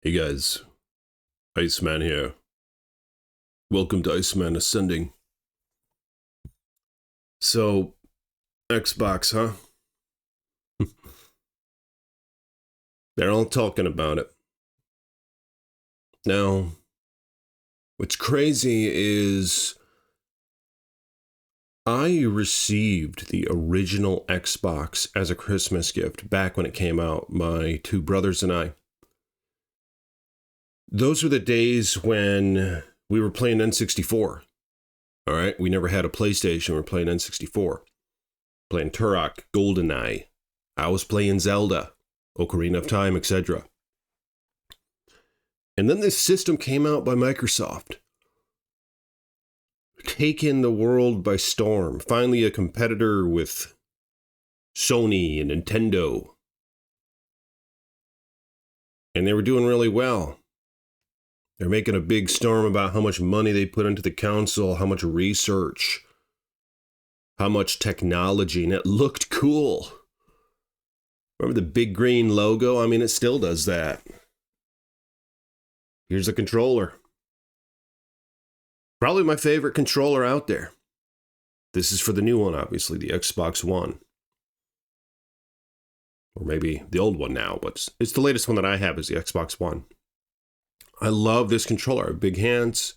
Hey guys, ICEMAN here. Welcome to ICEMAN Ascending. So, Xbox, huh? They're all talking about it. Now, what's crazy is I received the original Xbox as a Christmas gift back when it came out, my two brothers and I. Those were the days when we were playing N64. All right, we never had a PlayStation. We were playing N64. Playing Turok, GoldenEye. I was playing Zelda, Ocarina of Time, etc. And then this system came out by Microsoft. Taking the world by storm. Finally a competitor with Sony and Nintendo. And they were doing really well. They're making a big storm about how much money they put into the console, how much research, how much technology, and it looked cool. Remember the big green logo? I mean, it still does that. Here's the controller. Probably my favorite controller out there. This is for the new one, obviously, the Xbox One. Or maybe the old one now, but it's the latest one that I have is the Xbox One. I love this controller. Big hands,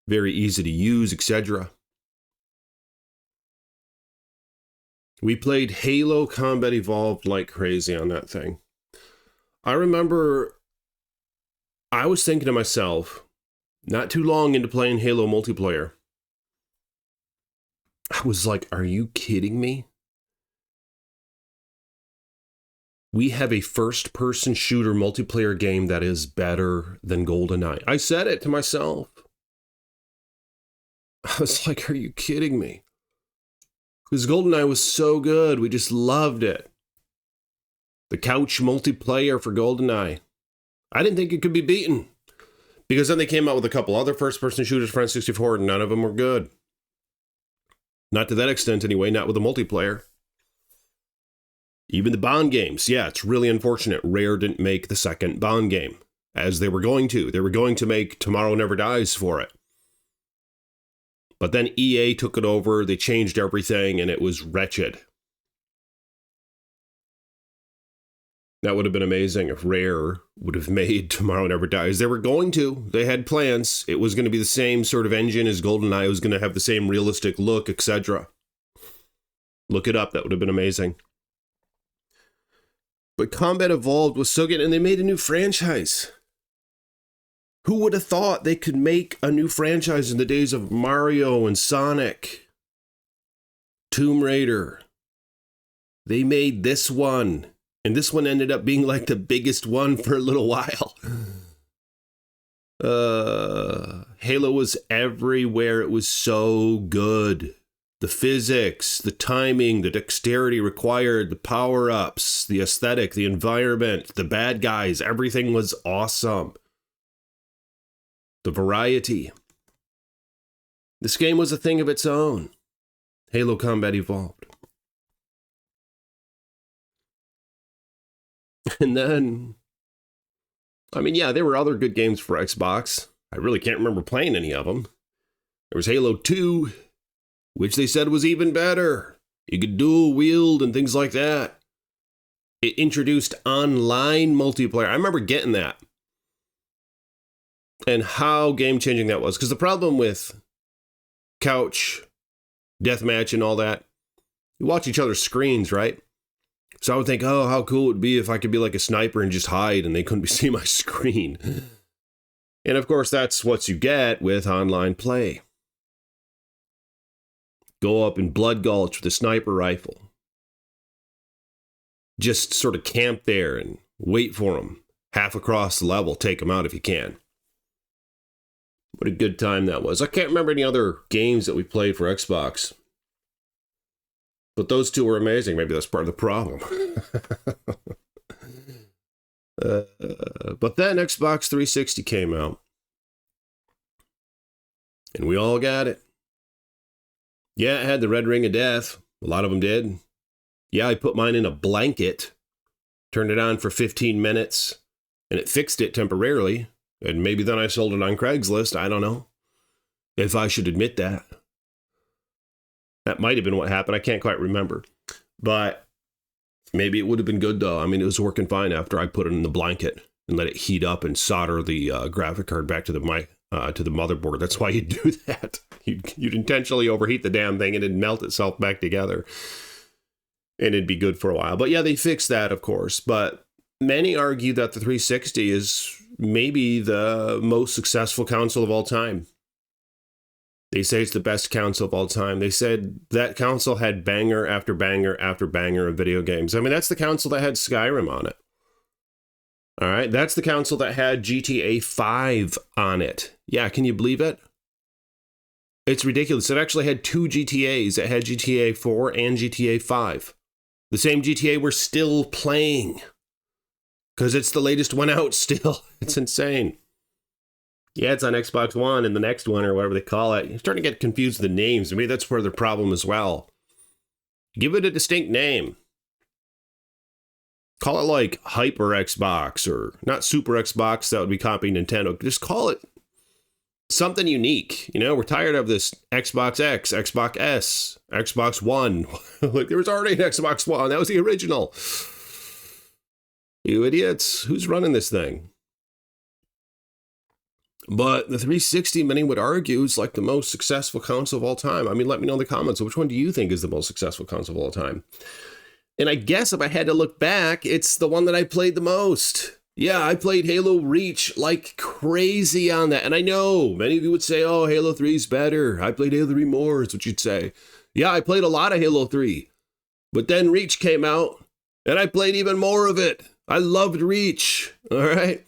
very easy to use, etc. We played Halo Combat Evolved like crazy on that thing. I remember I was thinking to myself, not too long into playing Halo multiplayer, I was like, are you kidding me? We have a first-person shooter multiplayer game that is better than GoldenEye. I said it to myself. I was like, are you kidding me? Because GoldenEye was so good. We just loved it. The couch multiplayer for GoldenEye. I didn't think it could be beaten. Because then they came out with a couple other first-person shooters for N64, and none of them were good. Not to that extent, anyway, not with the multiplayer. Even the Bond games, yeah, it's really unfortunate Rare didn't make the second Bond game, as they were going to. They were going to make Tomorrow Never Dies for it. But then EA took it over, they changed everything, and it was wretched. That would have been amazing if Rare would have made Tomorrow Never Dies. They were going to. They had plans. It was going to be the same sort of engine as GoldenEye. It was going to have the same realistic look, etc. Look it up. That would have been amazing. But Combat Evolved was so good, and they made a new franchise. Who would have thought they could make a new franchise in the days of Mario and Sonic? Tomb Raider. They made this one. And this one ended up being like the biggest one for a little while. Halo was everywhere. It was so good. The physics, the timing, the dexterity required, the power-ups, the aesthetic, the environment, the bad guys, everything was awesome. The variety. This game was a thing of its own. Halo Combat Evolved. And then, I mean, yeah, there were other good games for Xbox. I really can't remember playing any of them. There was Halo 2, which they said was even better. You could dual wield and things like that. It introduced online multiplayer. I remember getting that. And how game-changing that was. Because the problem with couch, deathmatch, and all that, you watch each other's screens, right? So I would think, oh, how cool it would be if I could be like a sniper and just hide and they couldn't see my screen. And of course, that's what you get with online play. Go up in Blood Gulch with a sniper rifle. Just sort of camp there and wait for them. Half across the level, take them out if you can. What a good time that was. I can't remember any other games that we played for Xbox. But those two were amazing. Maybe that's part of the problem. But then Xbox 360 came out. And we all got it. Yeah, it had the red ring of death. A lot of them did. Yeah, I put mine in a blanket. Turned it on for 15 minutes. and it fixed it temporarily. And maybe then I sold it on Craigslist. I don't know if I should admit that. That might have been what happened. I can't quite remember. But maybe it would have been good, though. I mean, it was working fine after I put it in the blanket and let it heat up and solder the graphic card back to the motherboard. That's why you do that. You'd intentionally overheat the damn thing and it'd melt itself back together. And it'd be good for a while. But yeah, they fixed that, of course. But many argue that the 360 is maybe the most successful console of all time. They say it's the best console of all time. They said that console had banger after banger after banger of video games. I mean, that's the console that had Skyrim on it. All right, that's the console that had GTA 5 on it. Yeah, can you believe it? It's ridiculous. It actually had 2 GTAs. It had GTA 4 and GTA 5. The same GTA we're still playing. Because it's the latest one out still. It's insane. Yeah, it's on Xbox One and the next one, or whatever they call it. You're starting to get confused with the names. Maybe that's part of the problem as well. Give it a distinct name. Call it like Hyper Xbox, or not Super Xbox. That would be copying Nintendo. Just call it something unique. You know, we're tired of this Xbox X, Xbox S, Xbox One. Like, there was already an Xbox One. That was the original. You idiots. Who's running this thing? But the 360, many would argue, is like the most successful console of all time. I mean, let me know in the comments. Which one do you think is the most successful console of all time? And I guess if I had to look back, it's the one that I played the most. Yeah, I played Halo Reach like crazy on that. And I know many of you would say, oh, Halo 3 is better. I played Halo 3 more, is what you'd say. Yeah, I played a lot of Halo 3. But then Reach came out, and I played even more of it. I loved Reach, all right?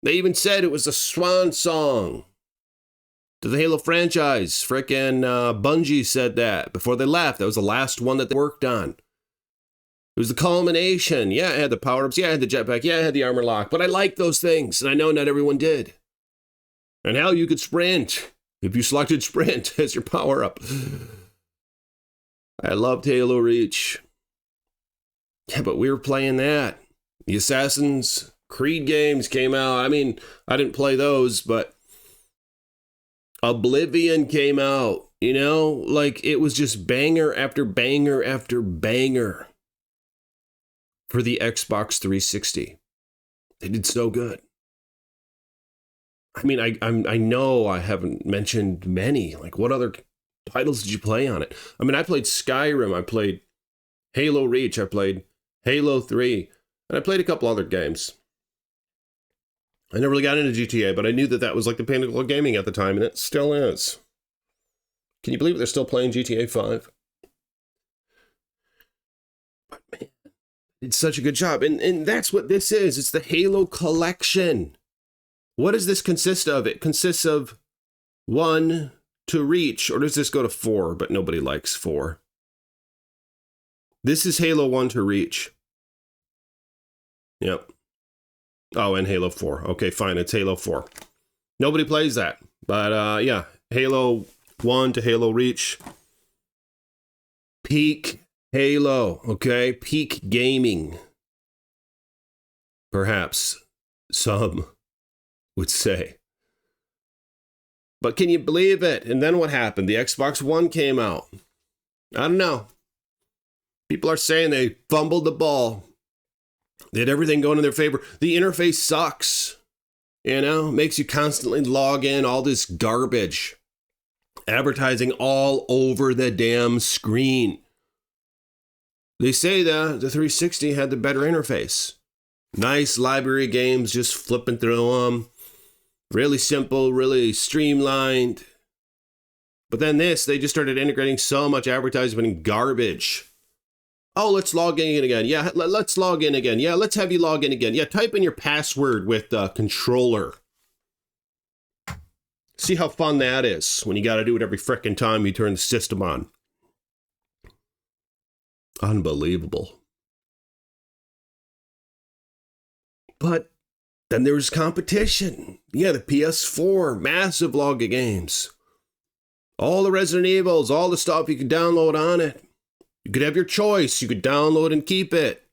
They even said it was a swan song to the Halo franchise. Frickin' Bungie said that before they left. That was the last one that they worked on. It was the culmination. Yeah, it had the power-ups. Yeah, I had the jetpack. Yeah, I had the armor lock. But I liked those things, and I know not everyone did. And hell, you could sprint if you selected sprint as your power-up. I loved Halo Reach. Yeah, but we were playing that. The Assassin's Creed games came out. I mean, I didn't play those, but Oblivion came out. You know, like it was just banger after banger after banger for the Xbox 360. They did so good. I mean, I know I haven't mentioned many. Like, what other titles did you play on it? I mean, I played Skyrim. I played Halo Reach. I played Halo 3. And I played a couple other games. I never really got into GTA, but I knew that that was like the pinnacle of gaming at the time, and it still is. Can you believe they're still playing GTA 5? But man, it's such a good job. And that's what this is. It's the Halo collection. What does this consist of? It consists of 1 to Reach, or does this go to 4? But nobody likes 4. This is Halo 1 to Reach. Yep. Oh, and Halo 4. Okay, fine. It's Halo 4. Nobody plays that. But yeah, Halo 1 to Halo Reach. Peak Halo, okay? Peak gaming. Perhaps some would say. But can you believe it? And then what happened? The Xbox One came out. I don't know. People are saying they fumbled the ball. They had everything going in their favor. The interface sucks. You know, makes you constantly log in, all this garbage. Advertising all over the damn screen. They say the 360 had the better interface. Nice library games, just flipping through them. Really simple, really streamlined. But then they just started integrating so much advertisement and garbage. Oh, let's log in again. Yeah, let's log in again. Yeah, let's have you log in again. Yeah, type in your password with the controller. See how fun that is when you got to do it every frickin' time you turn the system on. Unbelievable. But then there's competition. Yeah, the PS4, massive log of games. All the Resident Evils, all the stuff you could download on it. You could have your choice. You could download and keep it.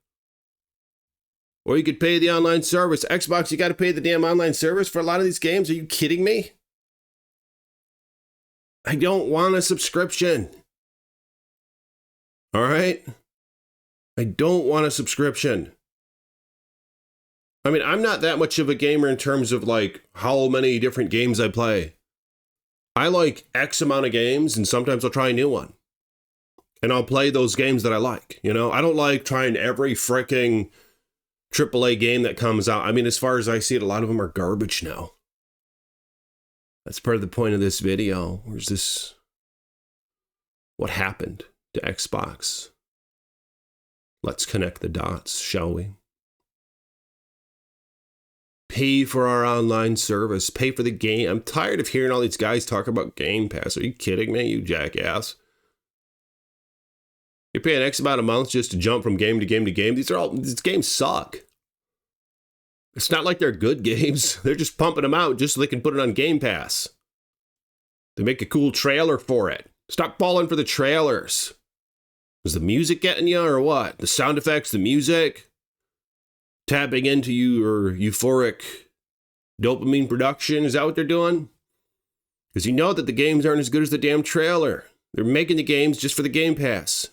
Or you could pay the online service. Xbox, you got to pay the damn online service for a lot of these games. Are you kidding me? I don't want a subscription. All right? I don't want a subscription. I mean, I'm not that much of a gamer in terms of like how many different games I play. I like X amount of games, and sometimes I'll try a new one. And I'll play those games that I like. You know, I don't like trying every freaking AAA game that comes out. I mean, as far as I see it, a lot of them are garbage now. That's part of the point of this video. Where's this? What happened to Xbox? Let's connect the dots, shall we? Pay for our online service. Pay for the game. I'm tired of hearing all these guys talk about Game Pass. Are you kidding me, you jackass? You're paying X amount a month just to jump from game to game to game. These games suck. It's not like they're good games. They're just pumping them out just so they can put it on Game Pass. They make a cool trailer for it. Stop falling for the trailers. Is the music getting you or what? The sound effects, the music? Tapping into your euphoric dopamine production? Is that what they're doing? Because you know that the games aren't as good as the damn trailer. They're making the games just for the Game Pass.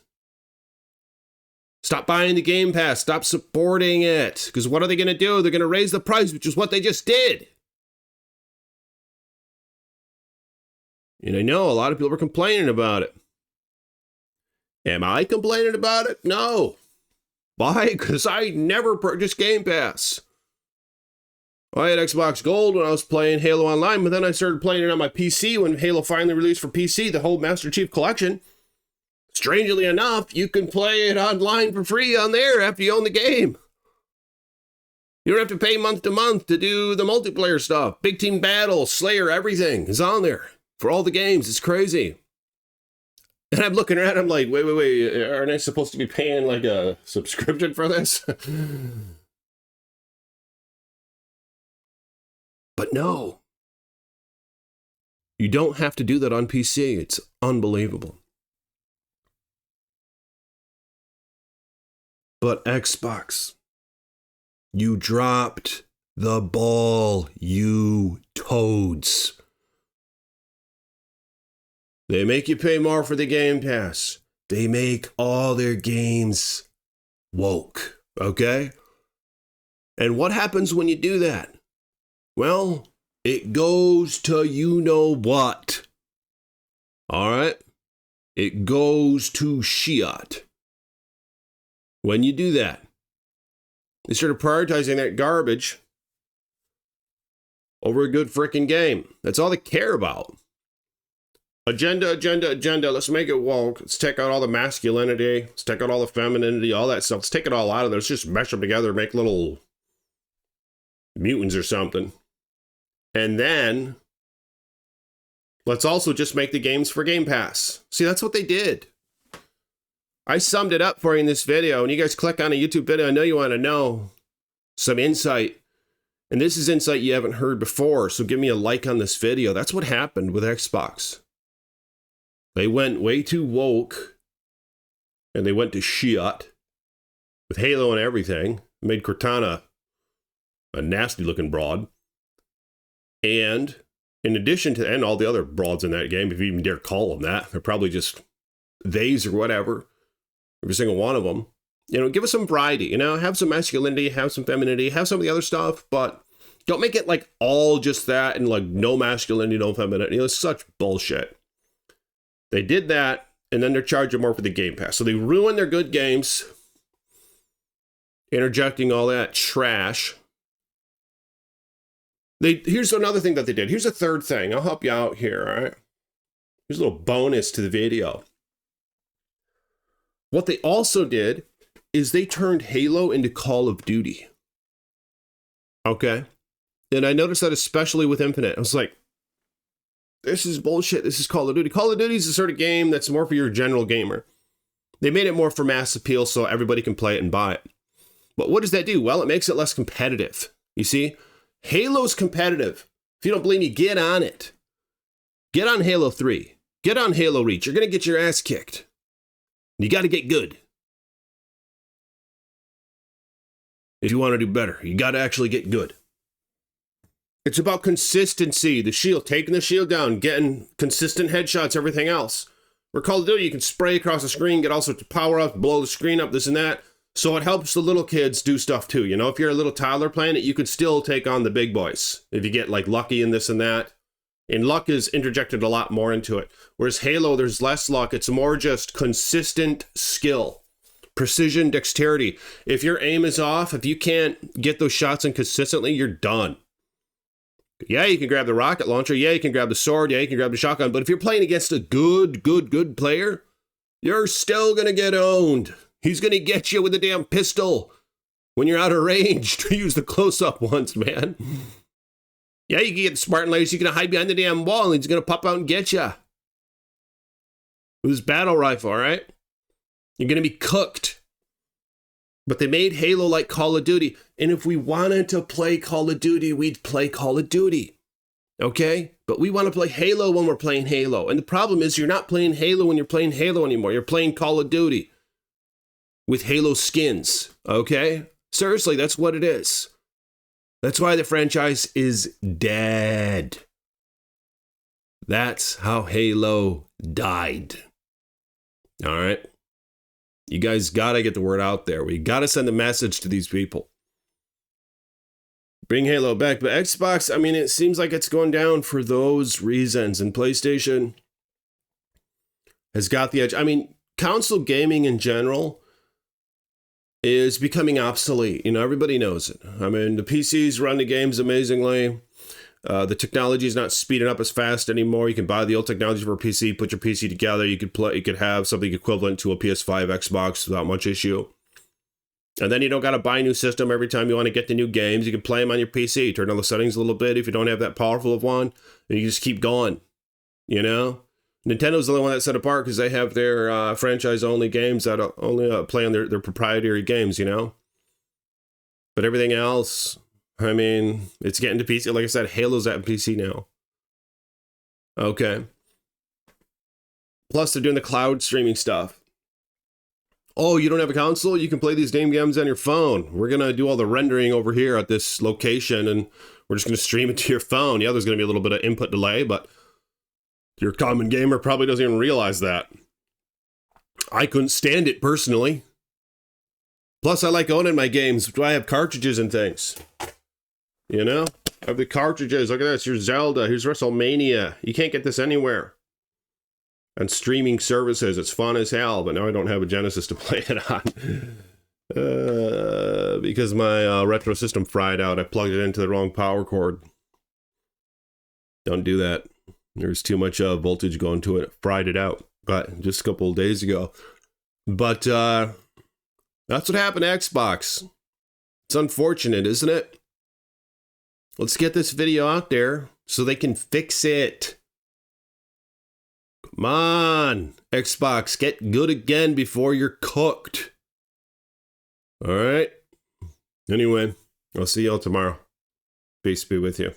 Stop buying the Game Pass. Stop supporting it. Because what are they going to do? They're going to raise the price, which is what they just did. And I know a lot of people are complaining about it. Am I complaining about it? No. Why? Because I never purchased Game Pass. I had Xbox Gold when I was playing Halo Online, but then I started playing it on my PC when Halo finally released for PC, the whole Master Chief Collection. Strangely enough, you can play it online for free on there after you own the game. You don't have to pay month to month to do the multiplayer stuff. Big Team Battle, Slayer, everything is on there for all the games. It's crazy. And I'm looking around, I'm like, wait, aren't I supposed to be paying like a subscription for this? But no. You don't have to do that on PC. It's unbelievable. But Xbox, you dropped the ball, you toads. They make you pay more for the Game Pass. They make all their games woke, okay? And what happens when you do that? Well, it goes to you-know-what. All right? It goes to shit. When you do that, they started prioritizing that garbage over a good freaking game. That's all they care about. Agenda. Let's make it woke. Let's take out all the masculinity. Let's take out all the femininity, all that stuff. Let's take it all out of there. Let's just mesh them together, make little mutants or something. And then let's also just make the games for Game Pass. See, that's what they did. I summed it up for you in this video, and you guys click on a YouTube video. I know you want to know some insight. And this is insight you haven't heard before, so give me a like on this video. That's what happened with Xbox. They went way too woke, and they went to shit with Halo and everything. Made Cortana a nasty-looking broad. And in addition to, and all the other broads in that game, if you even dare call them that, they're probably just theys or whatever. Every single one of them. You know, give us some variety, you know, have some masculinity, have some femininity, have some of the other stuff, but don't make it like all just that and like no masculinity, no femininity. You know, it's such bullshit. They did that, and then they're charging more for the Game Pass. So they ruined their good games, interjecting all that trash. Here's another thing that they did. Here's a third thing. I'll help you out here, all right? Here's a little bonus to the video. What they also did is they turned Halo into Call of Duty. Okay? And I noticed that especially with Infinite. I was like, this is bullshit. This is Call of Duty. Call of Duty is the sort of game that's more for your general gamer. They made it more for mass appeal so everybody can play it and buy it. But what does that do? Well, it makes it less competitive. You see? Halo's competitive. If you don't believe me, get on it. Get on Halo 3. Get on Halo Reach. You're going to get your ass kicked. You got to get good. if you want to do better. You got to actually get good. It's about consistency. The shield, taking the shield down, getting consistent headshots, everything else. For Call of Duty, you can spray across the screen, get all sorts of power-ups, blow the screen up, this and that. So it helps the little kids do stuff too. You know, if you're a little toddler playing it, you could still take on the big boys. If you get like lucky and this and that. And luck is interjected a lot more into it. Whereas Halo, there's less luck. It's more just consistent skill. Precision, dexterity. If your aim is off, if you can't get those shots in consistently, you're done. Yeah, you can grab the rocket launcher. Yeah, you can grab the sword. Yeah, you can grab the shotgun. But if you're playing against a good player, you're still going to get owned. He's going to get you with a damn pistol when you're out of range to use the close-up ones, man. Yeah, you can get the Spartan layers. You can hide behind the damn wall, and he's going to pop out and get you. With his battle rifle, all right? You're going to be cooked. But they made Halo like Call of Duty. And if we wanted to play Call of Duty, we'd play Call of Duty. Okay? But we want to play Halo when we're playing Halo. And the problem is you're not playing Halo when you're playing Halo anymore. You're playing Call of Duty with Halo skins. Okay? Seriously, that's what it is. That's why the franchise is dead. That's how Halo died. All right? You guys got to get the word out there. We got to send a message to these people. Bring Halo back. But Xbox, I mean, it seems like it's going down for those reasons. And PlayStation has got the edge. I mean, console gaming in general is becoming obsolete. You know, everybody knows it. I mean, the PCs run the games amazingly. The technology is not speeding up as fast anymore. You can buy the old technology for a PC, put your PC together. You could have something equivalent to a PS5, Xbox without much issue. And then you don't got to buy a new system every time you want to get the new games. You can play them on your PC, turn on the settings a little bit if you don't have that powerful of one, and you just keep going. You know? Nintendo's the only one that's set apart because they have their franchise-only games that only play on their proprietary games, you know? But everything else, I mean, it's getting to PC. Like I said, Halo's at PC now. Okay. Plus, they're doing the cloud streaming stuff. Oh, you don't have a console? You can play these damn games on your phone. We're going to do all the rendering over here at this location, and we're just going to stream it to your phone. Yeah, there's going to be a little bit of input delay, but your common gamer probably doesn't even realize that. I couldn't stand it personally. Plus, I like owning my games. I have cartridges and things. You know? I have the cartridges. Look at this. Here's Zelda. Here's WrestleMania. You can't get this anywhere. And streaming services. It's fun as hell. But now I don't have a Genesis to play it on. Because my retro system fried out. I plugged it into the wrong power cord. Don't do that. There's too much voltage going to it. It fried it out. But just a couple of days ago. But that's what happened to Xbox. It's unfortunate, isn't it? Let's get this video out there so they can fix it. Come on, Xbox, get good again before you're cooked. All right. Anyway, I'll see y'all tomorrow. Peace be with you.